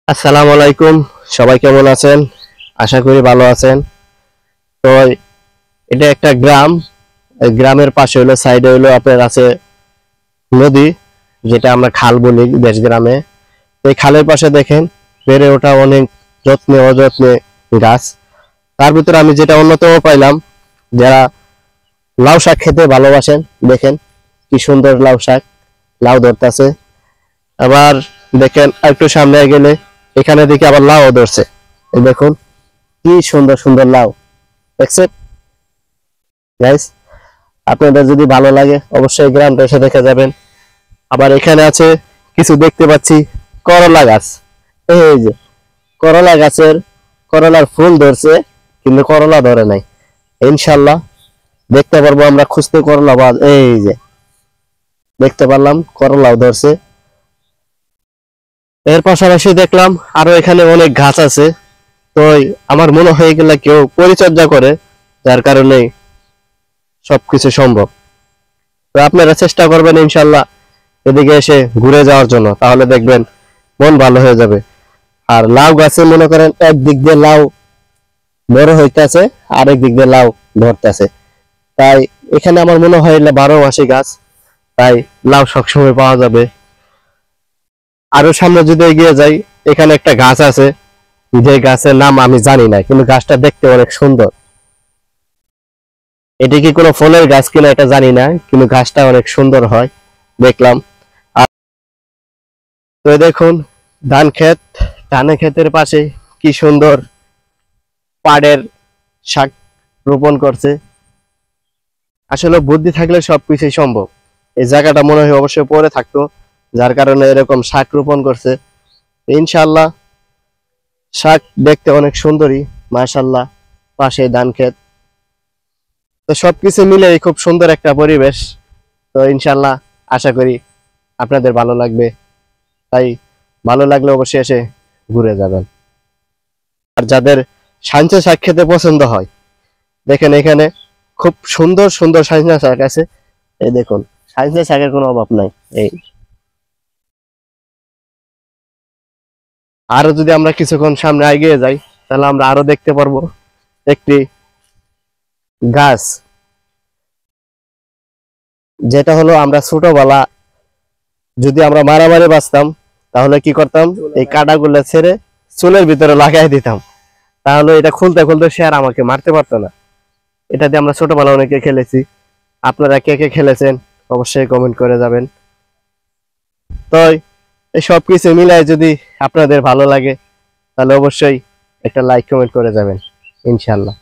আসসালামু আলাইকুম। সবাই কেমন আছেন? আশা করি ভালো আছেন। তো এটা একটা গ্রাম। এই গ্রামের পাশে হলো সাইডে হলো আপনার আছে নদী, যেটা আমরা খাল বলি দেশ গ্রামে। এই খালের পাশে দেখেন বেড়ে ওঠা অনেক যত্নে অযত্নে গাছ। তার ভিতরে আমি যেটা অন্যতম পাইলাম, যারা লাউ শাক খেতে ভালোবাসেন, দেখেন কি সুন্দর লাউ শাক, লাউ ধরতেছে। আবার দেখেন একটু সামনে গেলে এখানে দেখি আবার লাউ ধরছে। এই দেখুন কি সুন্দর সুন্দর লাউ, দেখছেন গাইস? আপনাদের যদি ভালো লাগে অবশ্যই গ্রামটা এসে দেখে যাবেন। আবার এখানে আছে কিছু দেখতে পাচ্ছি করলা গাছ। এই যে করলা গাছের করলার ফুল ধরছে, কিন্তু করলা ধরে নাই। ইনশাল্লাহ দেখতে পারবো আমরা খুঁজতে করলা, বা এই যে দেখতে পারলাম করলাও ধরছে। এর পাশাপাশি দেখলাম আরো এখানে অনেক গাছ আছে। তো আমার মনে হয় এগুলা কেউ পরিচর্যা করে, যার কারণে সবকিছু সম্ভব। তো আপনারা চেষ্টা করবেন ইনশাল্লাহ এদিকে এসে ঘুরে যাওয়ার জন্য, তাহলে দেখবেন মন ভালো হয়ে যাবে। আর লাউ গাছে মনে করেন একদিক দিয়ে লাউ বড় হইতেছে, আরেক দিক দিয়ে লাউ ধরতেছে। তাই এখানে আমার মনে হয় এটা 12 মাসি গাছ, তাই লাউ সবসময় পাওয়া যাবে। আরো সামনে যদি এগিয়ে যাই, এখানে একটা গাছ আছে, যে গাছের নাম আমি জানি না, কিন্তু গাছটা দেখতে অনেক সুন্দর। এটি কি কোনো ফলের গাছ কিনা এটা জানি না, কিন্তু গাছটা অনেক সুন্দর হয় দেখলাম। আর তো দেখুন ধান ক্ষেত, ধানের ক্ষেতের পাশে কি সুন্দর পাড়ের শাক রোপণ করছে। আসলে বুদ্ধি থাকলে সবকিছুই সম্ভব। এই জায়গাটা মনে হয় অবশ্যই পরে থাকতো, যার কারণে এরকম শাক রোপণ করছে। ইনশাল্লাহ শাক দেখতে অনেক সুন্দরী, মাশাল্লাহ। পাশে ধান ক্ষেত, তো সবকিছু মিলে খুব সুন্দর একটা পরিবেশ। তো ইনশাল্লাহ আশা করি আপনাদের ভালো লাগবে। তাই ভালো লাগলে অবশ্যই এসে ঘুরে যাবেন। আর যাদের সাঞ্চা শাক খেতে পছন্দ হয়, দেখেন এখানে খুব সুন্দর সুন্দর সাঞ্চা শাক আছে। এই দেখুন, সাঞ্চা শাকের কোনো অভাব নাই। এই আরো যদি আমরা কিছুক্ষণ সামনে এগিয়ে যাই, তাহলে আমরা আরো দেখতে পারবো একটি গাছ, যেটা হলো আমরা ছোটবেলা যদি আমরা মারামারি বাঁচতাম, তাহলে কি করতাম, এই কাঁটাগুলো ছেড়ে চুলের ভিতরে লাগাই দিতাম। তাহলে এটা খুলতে খুলতে সে আর আমাকে মারতে পারতো না। এটা দিয়ে আমরা ছোটবেলা অনেকে খেলেছি। আপনারা কে কে খেলেছেন অবশ্যই কমেন্ট করে যাবেন। তো এই সব কিছু মিলাই যদি আপনাদের ভালো লাগে, তাহলে অবশ্যই একটা লাইক কমেন্ট করে যাবেন ইনশাল্লাহ।